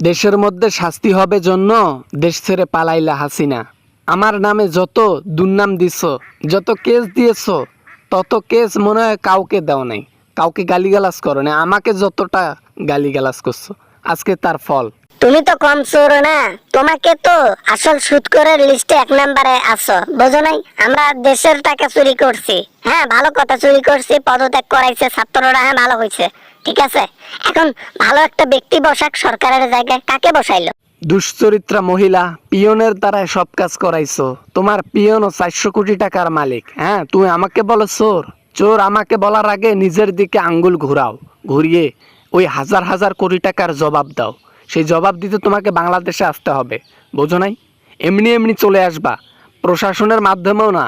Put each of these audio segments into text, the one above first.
দেশের মধ্যে শাস্তি হবে জন্য দেশ ছেড়ে পালাইলা হাসিনা। আমার নামে যত দুর্নাম দিছ, যত কেস দিয়েছ, তত কেস মনে হয় কাউকে দাও নাই, কাউকে গালিগালাজ করো না। আমাকে যতটা গালিগালাজ করছো, আজকে তার ফল। তুমি তো কম চোর না, তোমাকে তো আসল সুদখোরের লিস্টে 1 নম্বরে আছো, বোঝো নাই? আমরা দেশের টাকা চুরি করছি, হ্যাঁ ভালো কথা, চুরি করছি, পদত্যাগ করাইছে ছাত্ররা, হ্যাঁ ভালো হয়েছে, ঠিক আছে। এখন ভালো একটা ব্যক্তি বসাক সরকারের জায়গায়, কাকে বসাইলো? দুশ্চরিত্রা মহিলা পিয়নের দ্বারাই সব কাজ করাইছো। তোমার পিয়নও 400 কোটি টাকার মালিক। হ্যাঁ, তুমি আমাকে বলো চোর। চোর আমাকে বলার আগে নিজের দিকে আঙ্গুল ঘুরাও, ঘুরিয়ে ওই হাজার হাজার কোটি টাকার জবাব দাও। সেই জবাব দিতে তোমাকে বাংলাদেশে আসতে হবে, বোঝো নাই? এমনি এমনি চলে আসবা, প্রশাসনের মাধ্যমেও না,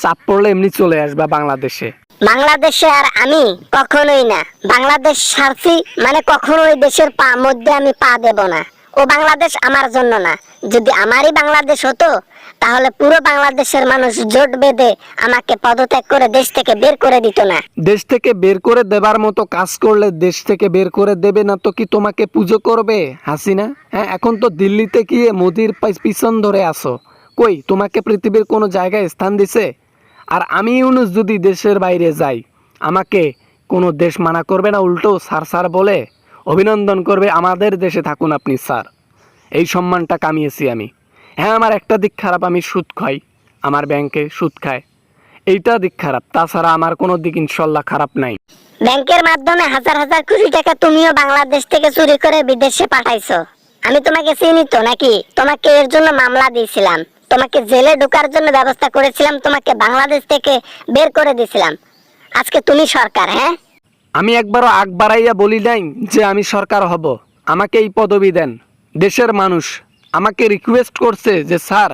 চাপ পড়লে এমনি চলে আসবা বাংলাদেশে। বাংলাদেশে আর আমি কখনোই না, বাংলাদেশ ছাড়ছি মানে কখনোই দেশের মধ্যে আমি পা দেব না। ও বাংলাদেশ আমার জন্য না। যদি আমারই বাংলাদেশ হতো, তাহলে পুরো বাংলাদেশের মানুষ জোট বেঁধে আমাকে পদত্যাগ করে দেশ থেকে বের করে দিত না। দেশ থেকে বের করে দেবার মতো কাজ করলে দেশ থেকে বের করে দেবে না তো কি তোমাকে পুজো করবে হাসিনা? হ্যাঁ, এখন তো দিল্লিতে গিয়ে মোদির পিছন ধরে আসো। কই তোমাকে পৃথিবীর কোনো জায়গায় স্থান দিছে? আর আমি ইউনুস যদি দেশের বাইরে যাই, আমাকে কোনো দেশ মানা করবে না, উল্টো স্যার স্যার বলে অভিনন্দন করবে, আমাদের দেশে থাকুন আপনি স্যার। এই সম্মানটা কামিয়েছি আমি। হ্যাঁ, আমার একটা দিক খারাপ, আমি সুদ খাই, আমার ব্যাংকে সুদ খায়, এইটা দিক খারাপ। তাছাড়া আমার কোনো দিক ইনশাল্লাহ খারাপ নাই। ব্যাংকের মাধ্যমে হাজার হাজার কোটি টাকা তুমিও বাংলাদেশ থেকে চুরি করে বিদেশে পাঠাইছো। আমি তোমাকে চিনি তো নাকি? তোমাকে এর জন্য মামলা দিয়েছিলাম, তোমাকে জেলে ঢোকার জন্য ব্যবস্থা করেছিলাম, তোমাকে বাংলাদেশ থেকে বের করে দিয়েছিলাম। আজকে তুমি সরকার, হ্যাঁ? আমি একবারও আগ বাড়াইয়া বলি নাই যে আমি সরকার হব, আমাকে এই পদবি দেন। দেশের মানুষ আমাকে রিকোয়েস্ট করছে যে স্যার,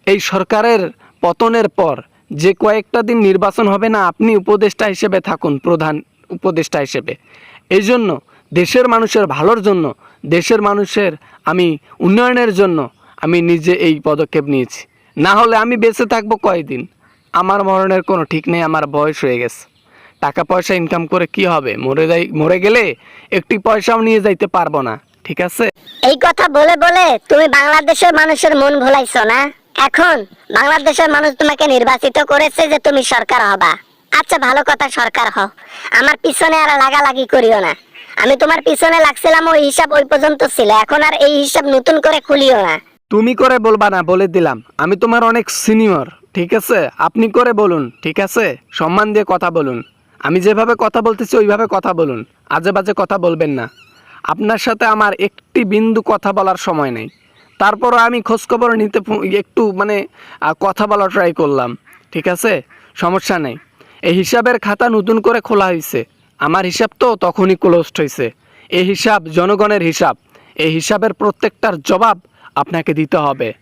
এই সরকারের পতনের পর যে কয়েকটা দিন নির্বাচন হবে না, আপনি উপদেষ্টা হিসেবে থাকুন, প্রধান উপদেষ্টা হিসেবে। এই জন্য দেশের মানুষের ভালোর জন্য, দেশের মানুষের আমি উন্নয়নের জন্য আমি নিজে এই পদক্ষেপ নিয়েছি। না হলে আমি বেঁচে থাকবো কয়দিন? আমার মরণের কোনো ঠিক নেই, আমার বয়স হয়ে গেছে। টাকা পয়সা ইনকাম করে কি হবে? মরে গেলে একটি পয়সাও নিয়ে যাইতে পারবো না, ঠিক আছে? এই কথা বলে বলে তুমি বাংলাদেশের মানুষের মন ভোলাইছো না? এখন বাংলাদেশের মানুষ তোমাকে নির্বাচিত করেছে যে তুমি সরকার হবা। আচ্ছা ভালো কথা, সরকার হও, আমার পিছনে আর লাগালাগি করিও না। আমি তোমার পিছনে লাগছিলাম, ওই হিসাব ওই পর্যন্ত ছিল, এখন আর এই হিসাব নতুন করে খুলিও না। তুমি করে বলবা না, বলে দিলাম আমি তোমার অনেক সিনিয়র, ঠিক আছে? আপনি করে বলুন, ঠিক আছে? সম্মান দিয়ে কথা বলুন। আমি যেভাবে কথা বলতেছি ওইভাবে কথা বলুন, আজে বাজে কথা বলবেন না। আপনার সাথে আমার একটি বিন্দু কথা বলার সময় নেই, তারপরও আমি খোঁজখবর নিতে একটু কথা বলা ট্রাই করলাম, ঠিক আছে? সমস্যা নেই। এই হিসাবের খাতা নতুন করে খোলা হয়েছে, আমার হিসাব তো তখনই ক্লোজড হয়েছে। এই হিসাব জনগণের হিসাব, এই হিসাবের প্রত্যেকটার জবাব আপনাকে দিতে হবে।